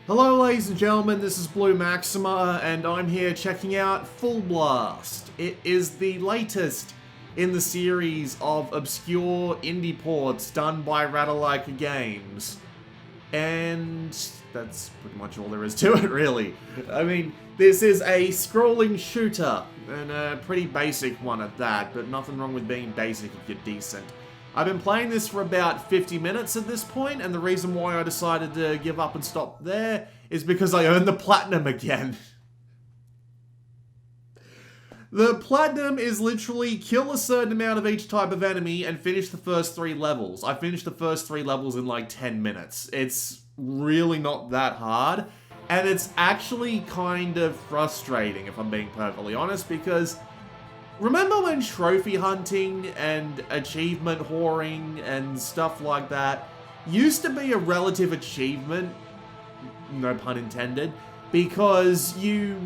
Hello ladies and gentlemen, this is Blue Maxima, and I'm here checking out Fullblast. It is the latest in the series of obscure indie ports done by Ratalaika Games. And that's pretty much all there is to it, really. I mean, this is a scrolling shooter, and a pretty basic one at that, but nothing wrong with being basic if you're decent. I've been playing this for about 50 minutes at this point, and the reason why I decided to give up and stop there is because I earned the platinum again. The platinum is literally kill a certain amount of each type of enemy and finish the first 3 levels. I finished the first 3 levels in like 10 minutes. It's really not that hard, and it's actually kind of frustrating if I'm being perfectly honest, because remember when trophy hunting and achievement whoring and stuff like that used to be a relative achievement? No pun intended. Because you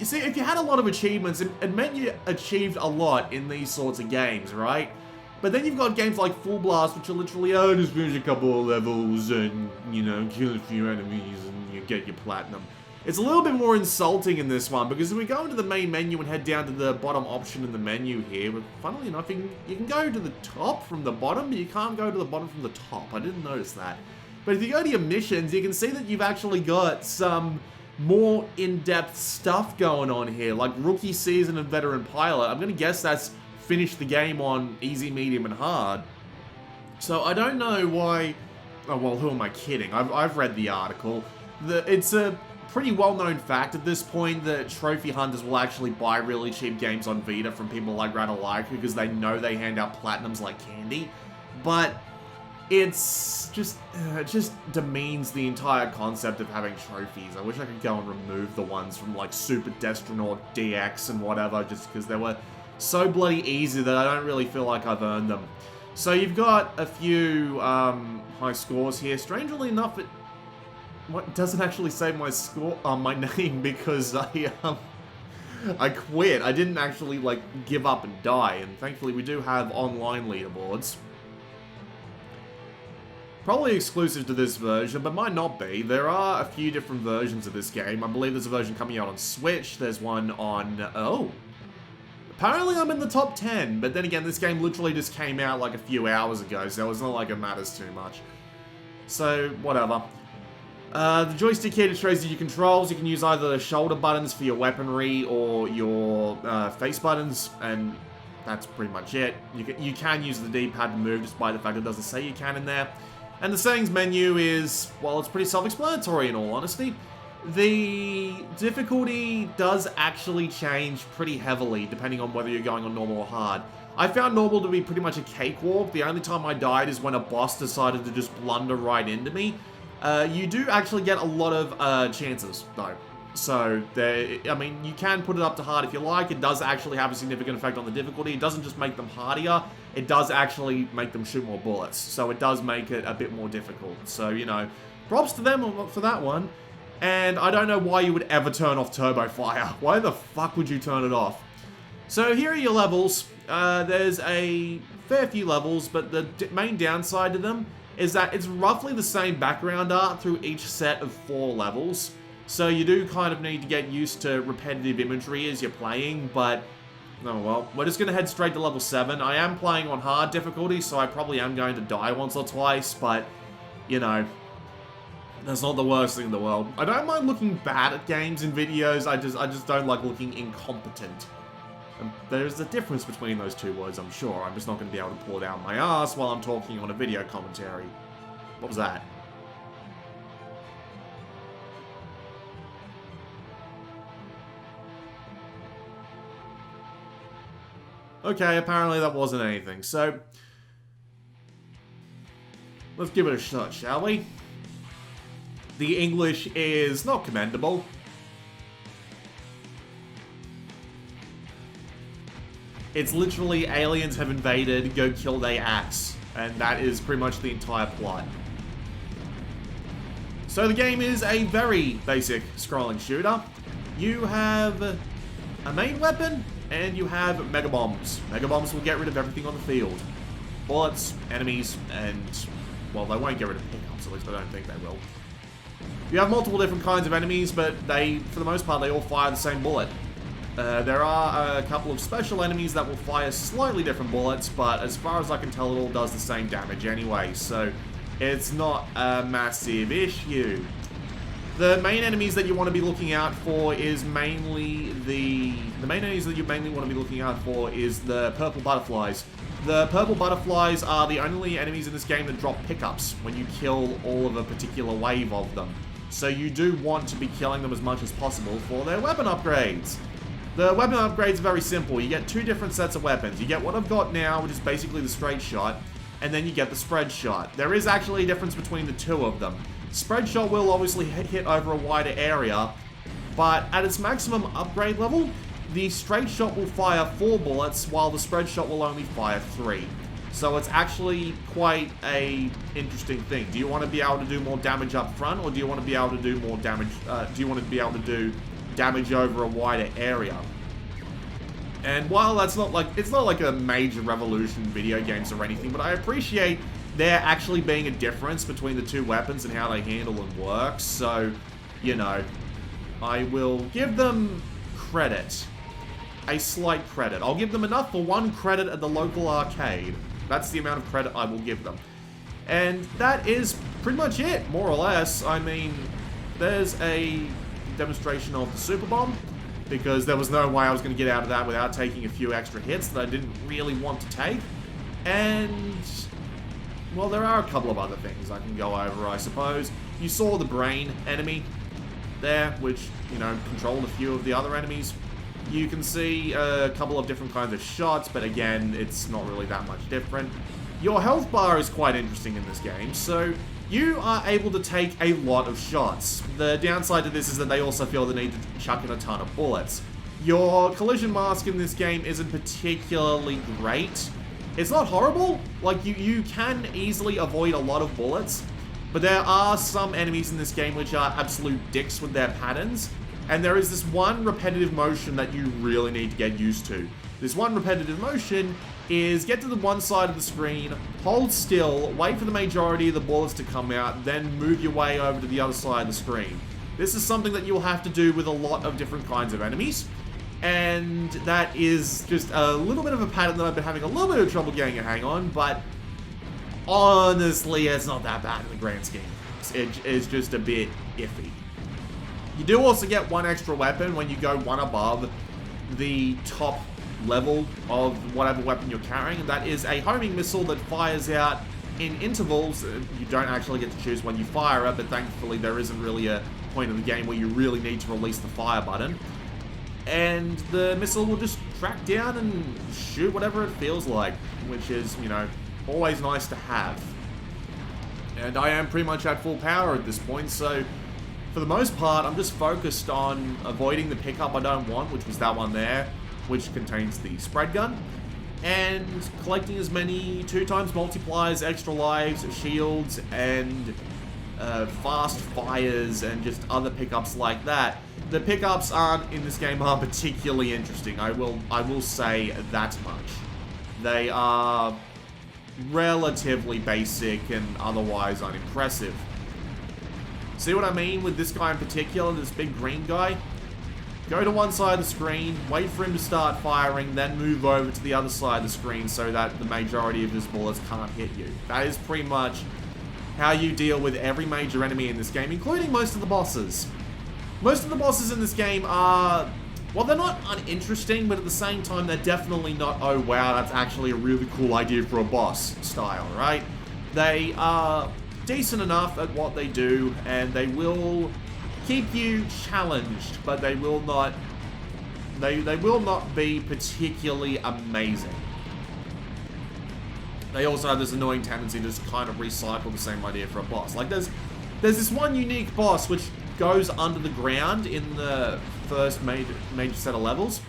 see, if you had a lot of achievements, it meant you achieved a lot in these sorts of games, right? But then you've got games like Fullblast, which are literally, oh, just finish a couple of levels and, you know, kill a few enemies and you get your platinum. It's a little bit more insulting in this one, because if we go into the main menu and head down to the bottom option in the menu here, but funnily enough, you can go to the top from the bottom, but you can't go to the bottom from the top. I didn't notice that. But if you go to your missions, you can see that you've actually got some more in-depth stuff going on here, like Rookie Season and Veteran Pilot. I'm going to guess that's finish the game on easy, medium, and hard. So I don't know why... Oh, well, who am I kidding? I've read the article. It's a pretty well-known fact at this point that trophy hunters will actually buy really cheap games on Vita from people like Ratalaika because they know they hand out platinums like candy. But it's just, it just demeans the entire concept of having trophies. I wish I could go and remove the ones from like Super Destronaut DX and whatever, just because they were so bloody easy that I don't really feel like I've earned them. So you've got a few high scores here. Strangely enough, it doesn't actually say my score on my name because I quit. I didn't actually like give up and die, and thankfully we do have online leaderboards. Probably exclusive to this version, but might not be. There are a few different versions of this game. I believe there's a version coming out on Switch. There's one on... Oh. Apparently I'm in the top 10, but then again, this game literally just came out like a few hours ago, so it's not like it matters too much. So, whatever. The joystick here shows you your controls. You can use either the shoulder buttons for your weaponry or your face buttons, and that's pretty much it. You can use the D-pad to move, despite the fact it doesn't say you can in there. And the settings menu is, well, it's pretty self-explanatory in all honesty. The difficulty does actually change pretty heavily depending on whether you're going on normal or hard. I found normal to be pretty much a cakewalk. The only time I died is when a boss decided to just blunder right into me. You do actually get a lot of chances, though. So, I mean, you can put it up to hard if you like. It does actually have a significant effect on the difficulty. It doesn't just make them hardier. It does actually make them shoot more bullets. So it does make it a bit more difficult. So, you know, props to them for that one. And I don't know why you would ever turn off Turbo Fire. Why the fuck would you turn it off? So here are your levels. There's a fair few levels, but the main downside to them is that it's roughly the same background art through each set of 4 levels. So you do kind of need to get used to repetitive imagery as you're playing, but oh well. We're just going to head straight to level 7. I am playing on hard difficulty, so I probably am going to die once or twice, but, you know, that's not the worst thing in the world. I don't mind looking bad at games and videos, I just don't like looking incompetent. And there's a difference between those two words, I'm sure. I'm just not going to be able to pull it out my ass while I'm talking on a video commentary. What was that? Okay, apparently that wasn't anything, so let's give it a shot, shall we? The English is not commendable. It's literally aliens have invaded, go kill they axe, and that is pretty much the entire plot. So the game is a very basic scrolling shooter. You have a main weapon, and you have Mega Bombs. Mega Bombs will get rid of everything on the field. Bullets, enemies, and, well, they won't get rid of pickups, at least I don't think they will. You have multiple different kinds of enemies, but they, for the most part, they all fire the same bullet. There are a couple of special enemies that will fire slightly different bullets, but as far as I can tell, it all does the same damage anyway, so it's not a massive issue. The main enemies that you want to be looking out for is mainly the main enemies that you mainly want to be looking out for is the purple butterflies. The purple butterflies are the only enemies in this game that drop pickups when you kill all of a particular wave of them. So you do want to be killing them as much as possible for their weapon upgrades. The weapon upgrades are very simple. You get two different sets of weapons. You get what I've got now, which is basically the straight shot, and then you get the spread shot. There is actually a difference between the two of them. Spread shot will obviously hit over a wider area, but at its maximum upgrade level, the straight shot will fire 4 bullets, while the spread shot will only fire 3. So it's actually quite a interesting thing. Do you want to be able to do more damage up front, or do you want to be able to do more damage, do you want to be able to do damage over a wider area? And while that's not like, it's not like a major revolution in video games or anything, but I appreciate there actually being a difference between the two weapons and how they handle and work. So, you know, I will give them credit. A slight credit. I'll give them enough for 1 credit at the local arcade. That's the amount of credit I will give them. And that is pretty much it, more or less. I mean, there's a demonstration of the super bomb, because there was no way I was going to get out of that without taking a few extra hits that I didn't really want to take. And, well, there are a couple of other things I can go over, I suppose. You saw the brain enemy there, which, you know, controlled a few of the other enemies. You can see a couple of different kinds of shots, but again, it's not really that much different. Your health bar is quite interesting in this game, so you are able to take a lot of shots. The downside to this is that they also feel the need to chuck in a ton of bullets. Your collision mask in this game isn't particularly great. It's not horrible. Like, you can easily avoid a lot of bullets, but there are some enemies in this game which are absolute dicks with their patterns. And there is this one repetitive motion that you really need to get used to. This one repetitive motion is get to the one side of the screen, hold still, wait for the majority of the bullets to come out, then move your way over to the other side of the screen. This is something that you'll have to do with a lot of different kinds of enemies. And that is just a little bit of a pattern that I've been having a little bit of trouble getting a hang on, but honestly, it's not that bad in the grand scheme. It is just a bit iffy. You do also get 1 extra weapon when you go 1 above the top level of whatever weapon you're carrying, and that is a homing missile that fires out in intervals. You don't actually get to choose when you fire it, but thankfully there isn't really a point in the game where you really need to release the fire button. And the missile will just track down and shoot whatever it feels like, which is, you know, always nice to have. And I am pretty much at full power at this point, so for the most part, I'm just focused on avoiding the pickup I don't want, which was that one there, which contains the spread gun, and collecting as many 2x multipliers, extra lives, shields, and fast fires, and just other pickups like that. The pickups in this game aren't particularly interesting, I will say that much. They are relatively basic and otherwise unimpressive. See what I mean with this guy in particular, this big green guy? Go to one side of the screen, wait for him to start firing, then move over to the other side of the screen so that the majority of his bullets can't hit you. That is pretty much how you deal with every major enemy in this game, including most of the bosses. Most of the bosses in this game are, well, they're not uninteresting, but at the same time, they're definitely not, oh wow, that's actually a really cool idea for a boss style, right? They are decent enough at what they do, and they will keep you challenged, but they will not be particularly amazing. They also have this annoying tendency to just kind of recycle the same idea for a boss. Like there's this one unique boss which goes under the ground in the first major set of levels.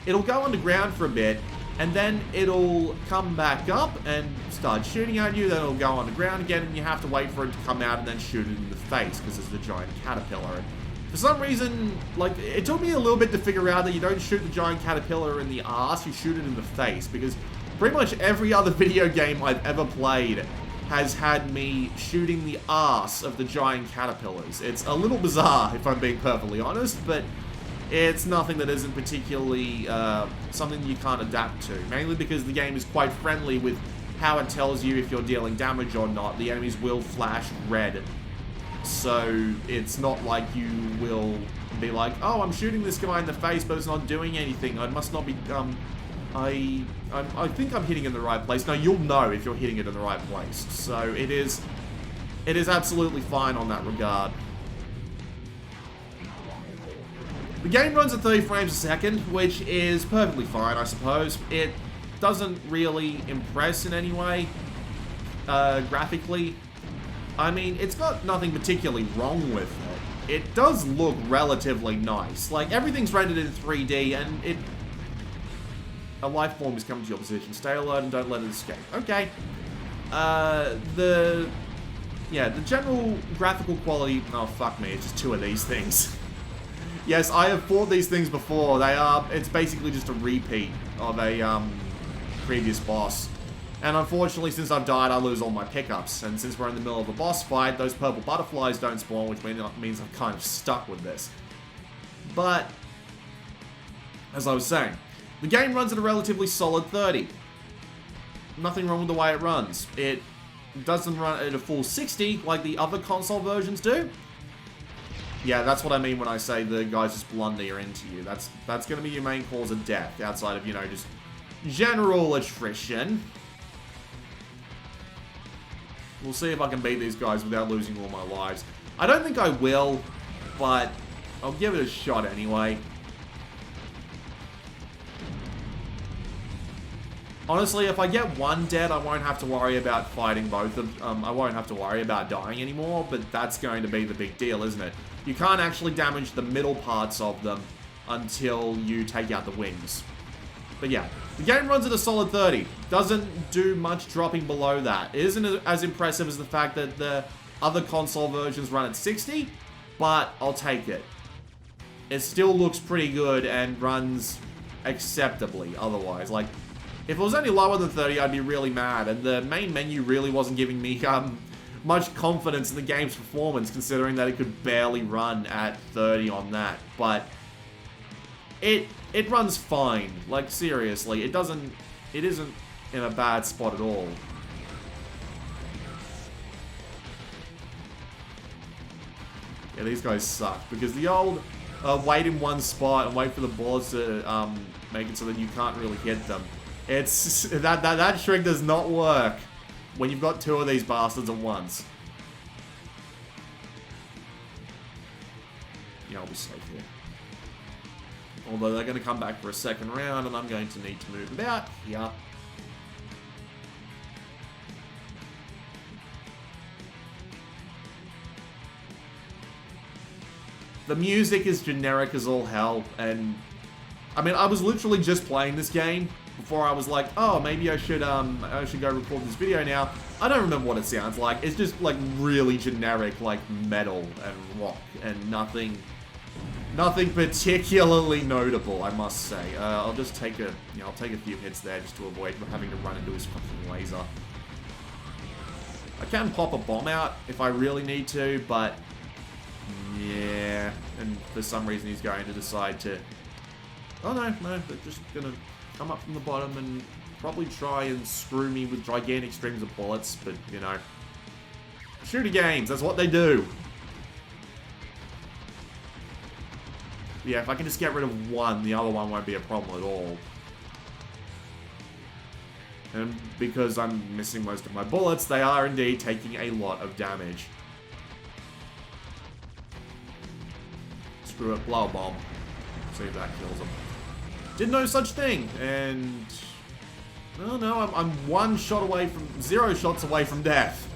It'll go underground for a bit, and then it'll come back up and start shooting at you, then it'll go underground again, and you have to wait for it to come out and then shoot it in the face, because it's the giant caterpillar. And for some reason, like, it took me a little bit to figure out that you don't shoot the giant caterpillar in the arse, you shoot it in the face, because pretty much every other video game I've ever played has had me shooting the arse of the giant caterpillars. It's a little bizarre, if I'm being perfectly honest, but it's nothing that isn't particularly something you can't adapt to. Mainly because the game is quite friendly with how it tells you if you're dealing damage or not. The enemies will flash red. So it's not like you will be like, oh, I'm shooting this guy in the face, but it's not doing anything. I must not be, I think I'm hitting in the right place. No, you'll know if you're hitting it in the right place. So it is absolutely fine on that regard. The game runs at 30 frames a second, which is perfectly fine, I suppose. It doesn't really impress in any way, graphically. I mean, it's got nothing particularly wrong with it. It does look relatively nice. Like, everything's rendered in 3D, and a life form is coming to your position. Stay alert and don't let it escape. Okay. The general graphical quality... Oh, fuck me, it's just two of these things. Yes, I have fought these things before. It's basically just a repeat of a, previous boss. And unfortunately, since I've died, I lose all my pickups. And since we're in the middle of a boss fight, those purple butterflies don't spawn, which means I'm kind of stuck with this. But, as I was saying, the game runs at a relatively solid 30. Nothing wrong with the way it runs. It doesn't run at a full 60 like the other console versions do. Yeah, that's what I mean when I say the guys just blunder into you. That's going to be your main cause of death, outside of, you know, just general attrition. We'll see if I can beat these guys without losing all my lives. I don't think I will, but I'll give it a shot anyway. Honestly, if I get one dead, I won't have to worry about fighting both of them. I won't have to worry about dying anymore, but that's going to be the big deal, isn't it? You can't actually damage the middle parts of them until you take out the wings. But yeah, the game runs at a solid 30. Doesn't do much dropping below that. It isn't as impressive as the fact that the other console versions run at 60, but I'll take it. It still looks pretty good and runs acceptably otherwise. Like, if it was any lower than 30, I'd be really mad. And the main menu really wasn't giving me much confidence in the game's performance, considering that it could barely run at 30 on that. But it runs fine. Like, seriously, it isn't in a bad spot at all. Yeah, these guys suck, because the old wait in one spot and wait for the bullets to make it so that you can't really hit them. It's that trick does not work when you've got two of these bastards at once. Yeah, I'll be safe here. Although they're going to come back for a second round, and I'm going to need to move about here. The music is generic as all hell, and I mean, I was literally just playing this game before I was like, oh, maybe I should go record this video now. I don't remember what it sounds like. It's just like really generic, like metal and rock, and nothing particularly notable, I must say. I'll just take I'll take a few hits there just to avoid having to run into his fucking laser. I can pop a bomb out if I really need to, but yeah, and for some reason he's going to decide to. Oh no, they're just gonna come up from the bottom and probably try and screw me with gigantic strings of bullets, but you know, shooter games, that's what they do. Yeah, if I can just get rid of one, the other one won't be a problem at all. And because I'm missing most of my bullets, they are indeed taking a lot of damage. Screw it, blow a bomb. See if that kills them. Did no such thing, and oh no, I'm one shot away from, 0 shots away from death.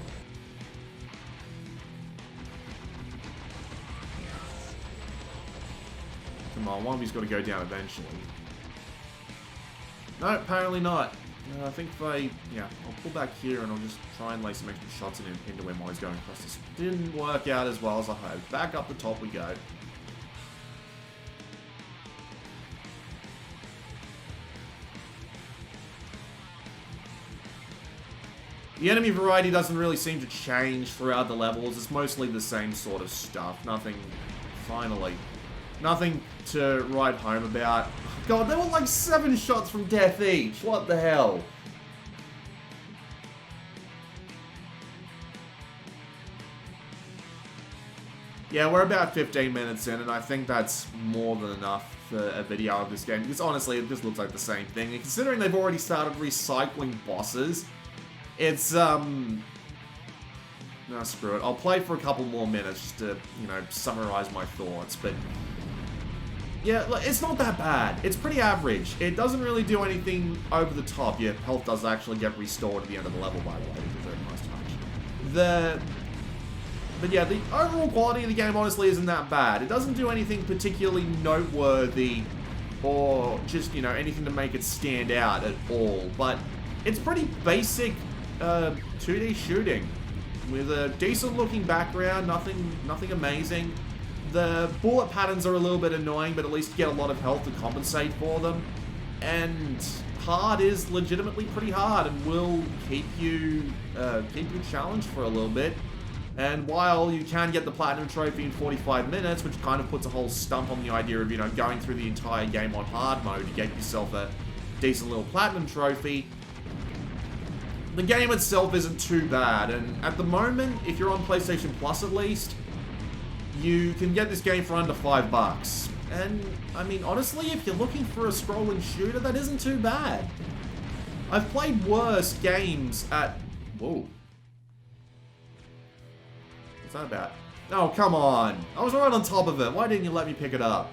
Come on, one of you's got to go down eventually. No, apparently not. I think if I'll pull back here and I'll just try and lay some extra shots into him while he's going across this. Didn't work out as well as I hoped. Back up the top we go. The enemy variety doesn't really seem to change throughout the levels. It's mostly the same sort of stuff. Nothing, finally, nothing to write home about. God, they were like 7 shots from death each. What the hell? Yeah, we're about 15 minutes in, and I think that's more than enough for a video of this game, because honestly, it just looks like the same thing. And considering they've already started recycling bosses, it's, no, screw it. I'll play for a couple more minutes just to, you know, summarize my thoughts, but yeah, it's not that bad. It's pretty average. It doesn't really do anything over the top. Your health does actually get restored at the end of the level, by the way, which is a very nice touch. But yeah, the overall quality of the game honestly isn't that bad. It doesn't do anything particularly noteworthy or just, you know, anything to make it stand out at all. But it's pretty basic 2D shooting with a decent looking background, nothing amazing. The bullet patterns are a little bit annoying, but at least you get a lot of health to compensate for them. And hard is legitimately pretty hard and will keep you challenged for a little bit. And while you can get the Platinum Trophy in 45 minutes, which kind of puts a whole stump on the idea of, you know, going through the entire game on hard mode to get yourself a decent little Platinum Trophy, the game itself isn't too bad. And at the moment, if you're on PlayStation Plus at least, you can get this game for under $5. And, I mean, honestly, if you're looking for a scrolling shooter, that isn't too bad. I've played worse games at... Whoa. What's that about? Oh, come on. I was right on top of it. Why didn't you let me pick it up?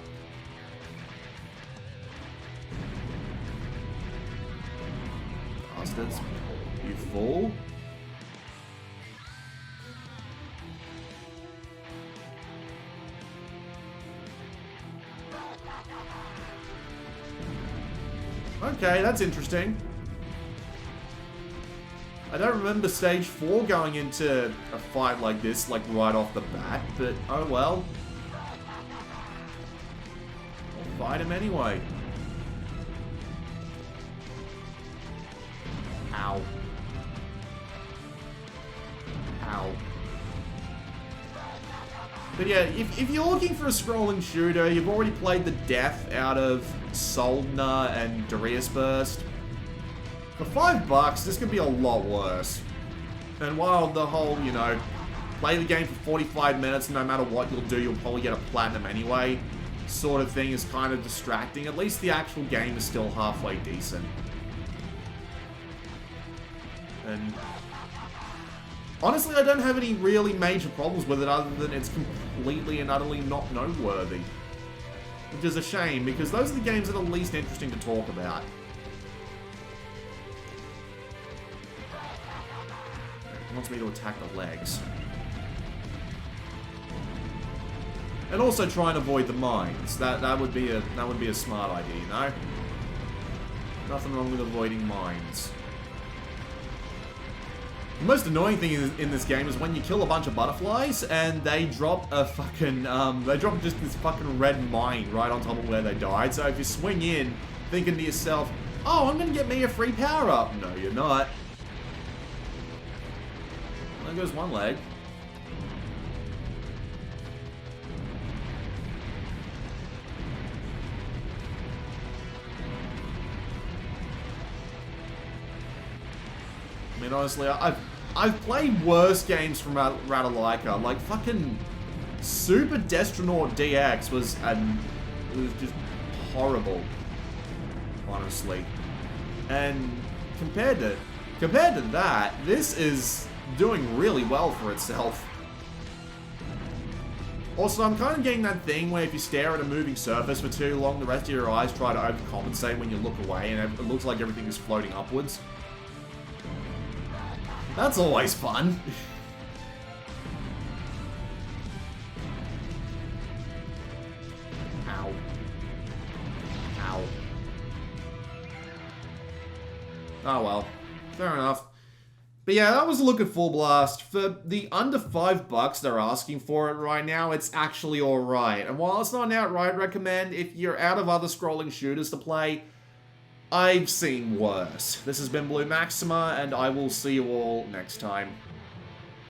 Bastards. You fool. Okay, that's interesting. I don't remember stage 4 going into a fight like this, like right off the bat, but oh well. I'll fight him anyway. Ow. Ow. But yeah, if you're looking for a scrolling shooter, you've already played the death out of Soldner and Darius Burst. For $5, this could be a lot worse. And while the whole, you know, play the game for 45 minutes, no matter what you'll do, you'll probably get a platinum anyway, sort of thing is kind of distracting. At least the actual game is still halfway decent. And honestly, I don't have any really major problems with it other than it's completely and utterly not noteworthy. Which is a shame, because those are the games that are least interesting to talk about. It wants me to attack the legs. And also try and avoid the mines. That would be a smart idea, you know? Nothing wrong with avoiding mines. The most annoying thing in this game is when you kill a bunch of butterflies and they drop a fucking, they drop just this fucking red mine right on top of where they died. So if you swing in, thinking to yourself, oh, I'm gonna get me a free power-up. No, you're not. There goes one leg. I mean, honestly, I've played worse games from Ratalaika. Like, fucking Super Destronaut DX was just horrible, honestly. And compared to that, this is doing really well for itself. Also, I'm kind of getting that thing where if you stare at a moving surface for too long, the rest of your eyes try to overcompensate when you look away, and it looks like everything is floating upwards. That's always fun. Ow. Ow. Oh well. Fair enough. But yeah, that was a look at Fullblast. For the under $5 they're asking for it right now, it's actually alright. And while it's not an outright recommend, if you're out of other scrolling shooters to play, I've seen worse. This has been Blue Maxima, and I will see you all next time.